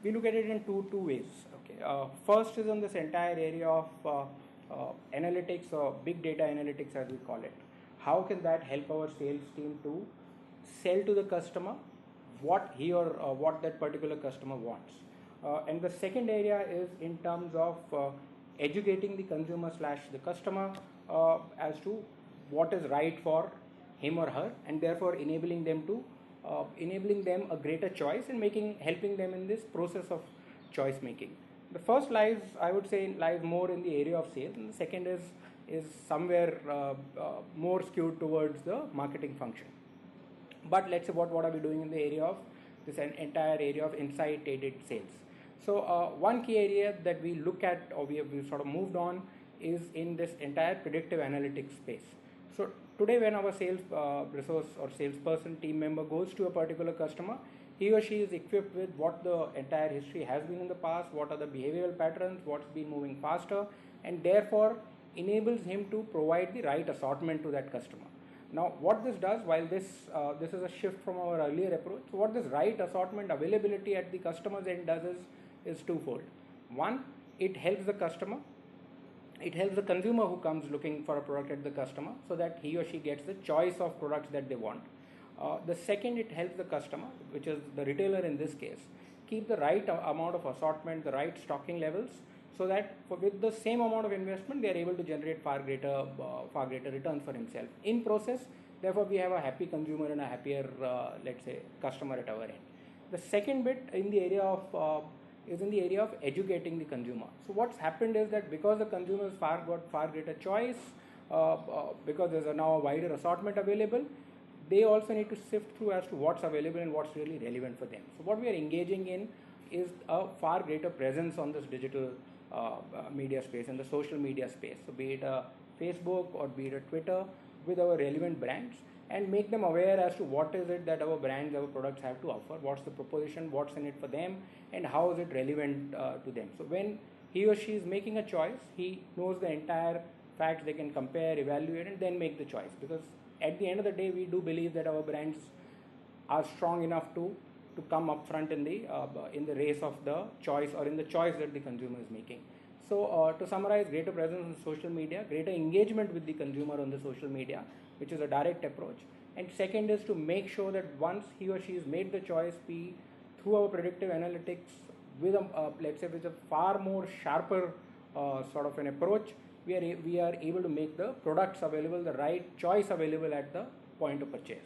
we look at it in two ways. Okay. First is on this entire area of analytics or big data analytics, as we call it. How can that help our sales team to sell to the customer what he or what that particular customer wants? And the second area is in terms of educating the consumer / the customer as to what is right for him or her, and therefore enabling them a greater choice and helping them in this process of choice making. The first I would say lies more in the area of sales, and the second is somewhere more skewed towards the marketing function. But let's say what are we doing in the area of this entire area of insight-aided sales? So one key area that we look at, or we've sort of moved on, is in this entire predictive analytics space. So today when our sales resource or salesperson team member goes to a particular customer, he or she is equipped with what the entire history has been in the past, what are the behavioral patterns, what's been moving faster, and therefore enables him to provide the right assortment to that customer. Now what this does, while this is a shift from our earlier approach, so what this right assortment availability at the customer's end does is twofold. One, it helps the customer. It helps the consumer who comes looking for a product at the customer, so that he or she gets the choice of products that they want. The second, it helps the customer, which is the retailer in this case, keep the right amount of assortment, the right stocking levels, so that with the same amount of investment, they are able to generate far greater returns for himself. In process, therefore, we have a happy consumer and a happier, let's say, customer at our end. The second bit in the area of is in the area of educating the consumer. So what's happened is that because the consumers got far greater choice, because there's now a wider assortment available, they also need to sift through as to what's available and what's really relevant for them. So what we are engaging in is a far greater presence on this digital media space and the social media space. So be it a Facebook or be it a Twitter, with our relevant brands, and make them aware as to what is it that our brands, our products have to offer, what's the proposition, what's in it for them, and how is it relevant to them. So when he or she is making a choice, he knows the entire facts, they can compare, evaluate, and then make the choice. Because at the end of the day, we do believe that our brands are strong enough to come up front in the race of the choice, or in the choice that the consumer is making. So to summarize, greater presence on social media, greater engagement with the consumer on the social media, which is a direct approach. And second is to make sure that once he or she has made the choice, we, through our predictive analytics, with let's say with a far more sharper sort of an approach, we are able to make the products available, the right choice available at the point of purchase.